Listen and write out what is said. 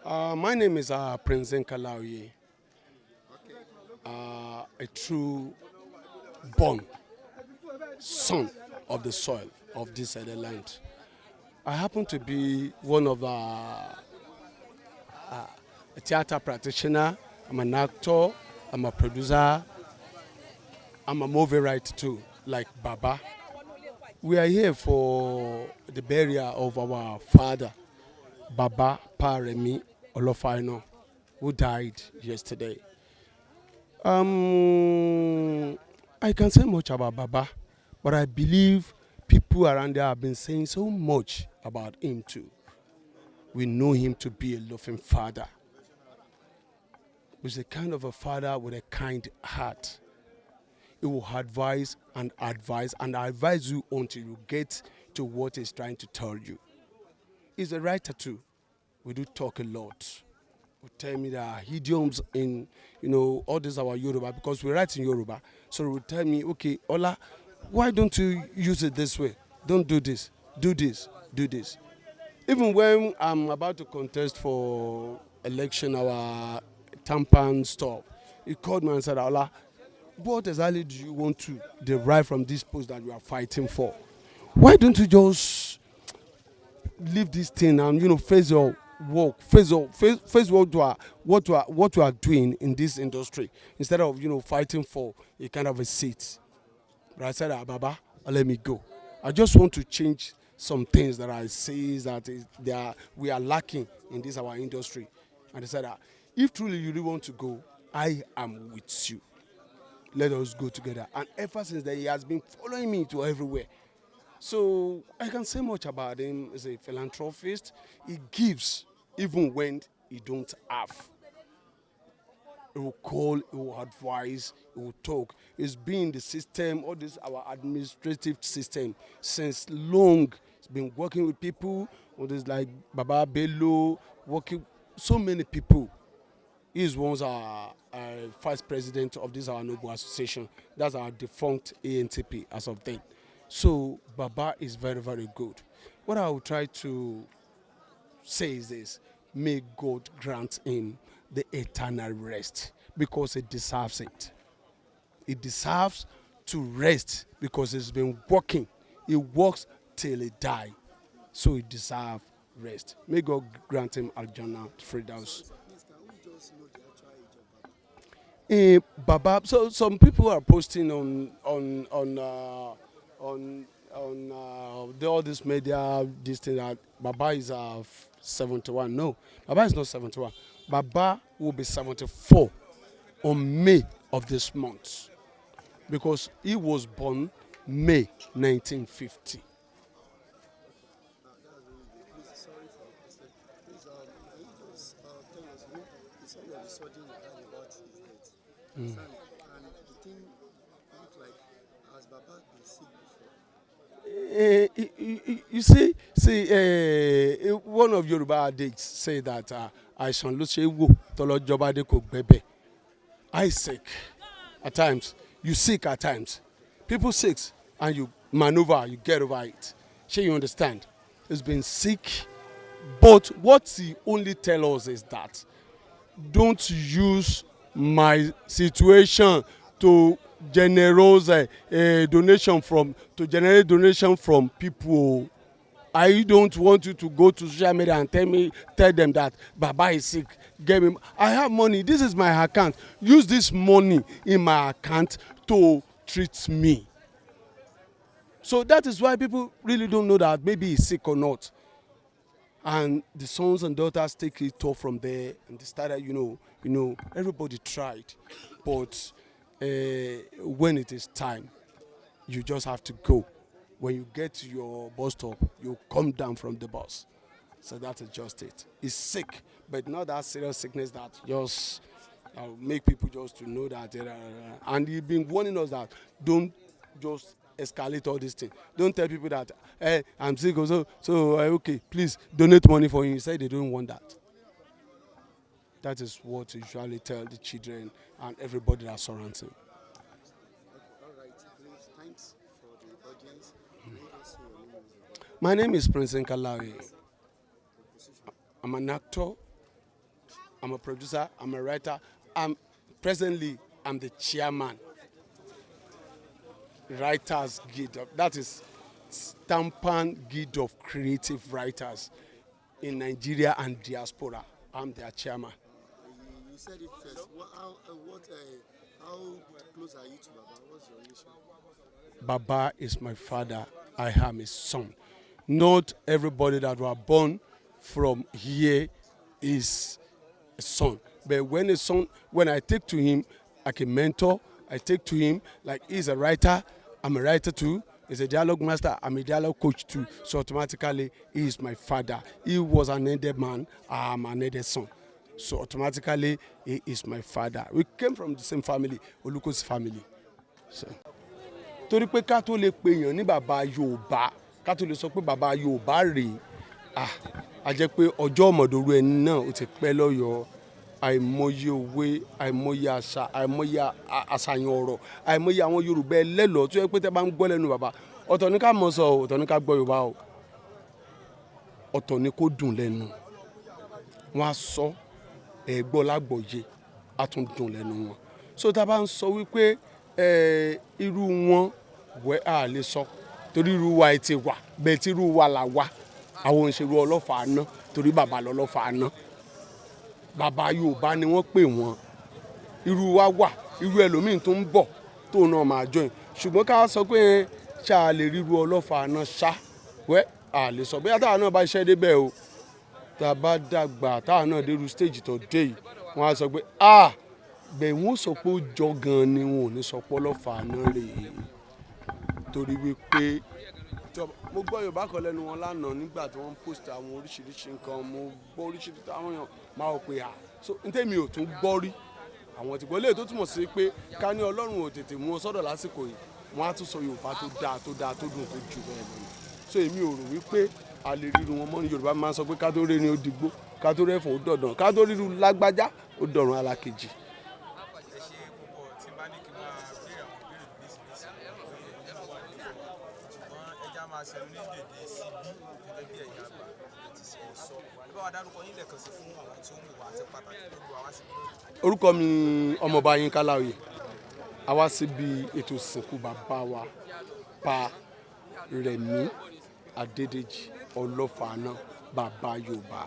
My name is Prince Nkalaoye, a true born son of the soil of this land. I happen to be one of a theater practitioner. I'm an actor. I'm a producer. I'm a movie writer too, like Baba. We are here for the burial of our father, Baba Paremi Olofa Ina, who died yesterday. I can say much about Baba, but I believe people around there have been saying so much about him too. We know him to be a loving father. He's a kind of a father with a kind heart. He will advise and advise you until you get to what he's trying to tell you. He's a writer too. We do talk a lot. Will tell me that idioms in all this our Yoruba because we write in Yoruba. So will tell me, okay, Ola, why don't you use it this way? Don't do this, do this, do this. Even when I'm about to contest for election, our tampan stop, he called me and said, Ola, what exactly do you want to derive from this post that you are fighting for? Why don't you just leave this thing and face your work, face what you are doing in this industry instead of fighting for a kind of a seat. But I said, Baba, let me go. I just want to change some things that I see that we are lacking in this our industry. And I said, if truly you really want to go, I am with you. Let us go together. And ever since that, he has been following me to everywhere. So I can say much about him as a philanthropist. He gives even when he don't have. He will call, he will advise, he will talk. He's been in the system, all this our administrative system since long. He's been working with people, all this like Baba Bello, working so many people. He is once our vice president of this our noble association. That's our defunct ANTP as of then. So Baba is very, very good. What I will try to say is this: may God grant him the eternal rest because he deserves it. He deserves to rest because he's been working. He works till he dies. So he deserves rest. May God grant him Aljana Fridaus. Baba. So some people are posting on all this media this thing that Baba is 71. No, Baba is not 71. Baba will be 74 on May of this month because he was born May 1950. You see, one of Yoruba adage say that àìsàn ló ṣe é wò tọ́lọ́jọ́ dé kò gbẹ́bẹ̀. I sick at times, you sick at times. People sick and you maneuver, you get over it. Sure, you understand? He's been sick, but what he only tell us is that don't use my situation to generate donation from people. I don't want you to go to social media and tell them that Baba is sick. Get me. I have money. This is my account. Use this money in my account to treat me. So that is why people really don't know that maybe he's sick or not. And the sons and daughters take it off from there, and they started, everybody tried, but when it is time, you just have to go. When you get to your bus stop, you come down from the bus. So that is just it. He's sick, but not that serious sickness that just make people just to know that. And he's been warning us that don't just escalate all these things. Don't tell people that, hey, I'm sick, okay, please donate money for him. He said they don't want that. That is what you usually tell the children and everybody that surrounds him. My name is Prince Nkalaoye. I'm an actor, I'm a producer, I'm a writer. Presently, I'm the chairman. Writers Guild, that is Stampan Guild of Creative Writers in Nigeria and diaspora. I'm their chairman. You said it first. How close are you to Baba? What's your relation? Baba is my father. I am his son. Not everybody that were born from here is a son. But when I take to him like a mentor, I take to him like he's a writer, I'm a writer too. He's a dialogue master, I'm a dialogue coach too. So automatically, he is my father. He was an elder man, I'm an elder son. So automatically, he is my father. We came from the same family, Oluko's family. So. Torí pé ká tó lè pe èèyàn ní bàbá Yorùbá, ká tó lè sọ pé bàbá Yorùbá rèé, a jẹ́ pé ọjọ́ ọmọdòru ẹni náà ó ti pẹ́ lọ́yọ̀ọ́. Àìmọye òwe, àìmọye àṣà, àìmọye àṣàyàn ọ̀rọ̀, àìmọye àwọn Yorùbá ẹlẹ́lọ̀ tó yẹ pé tẹ́ bá ń gbọ́ lẹ́nu bàbá. Ọ̀tọ̀ ní ká mọ̀ sọ, ọ̀tọ̀ ní ká gbọ́ Yorùbá o. Ọ̀tọ̀ ní kó dùn lẹ́nu. Wọ́n á sọ ẹ̀gbọ́ lágbọ̀ọ́yé, á tún dùn lẹ́nu wọn. So tá a bá ń sọ wípé irú wọn wẹ́ a lè sọ torí irú wa ti wà bẹ́ẹ̀ tí irú wa là wà. Àwọn òṣèré Olofa Ina torí bàbá l'Olofa Ina. Bàbá Yorùbá ni wọ́n pè wọ́n. Irú wa wà, irú ẹlòmíì tó ń bọ̀ tó náà máa join. Ṣùgbọ́n ká sọ pé ṣá lè rí irú Olofa Ina ṣá wẹ́ a lè sọ bóyá táwa náà bá ṣiṣẹ́ débẹ̀ o. Tá a bá dàgbà táwa náà dé irú stage tó dé yìí, wọ́n á sọ pé bẹ́ẹ̀ wọ́n sọ pé ó jọ gan ni wọn ò ní sọ pé Olofa Ina rèé. Torí wípé mo gbọ́ Yorùbá kan lẹ́nu wọn lánàá nígbà tí wọ́n post àwọn oríṣiríṣi nǹkan, mo gbọ́ oríṣiríṣi àwọn èèyàn máa wò pé so n tẹ́mi ò tún gbọ́ rí àwọn tí gbọ́ lè tó túmọ̀ sí pé ká ní Ọlọ́run ò tètè mú ọ sọ́dọ̀ lásìkò yìí wọ́n á tún sọ Yorùbá tó dáa tó dùn tó jù bẹ́ẹ̀ lọ. So èmi ò rò wípé a lè ríru wọn mọ́ ní Yorùbá máa ń sọ pé ká tó rí ni ó dìgbò, ká tó rẹ́fọ̀n ó dọ̀dàn, ká tó ríru lágbájá ó dọ̀rùn alákejì. Orúkọ mi ọmọọba yín Káláoyè. A wá síbi ètò ìsìnkú bàbá wa Pa Rẹ̀mí Adédèjì Olofa Ina bàbá Yorùbá.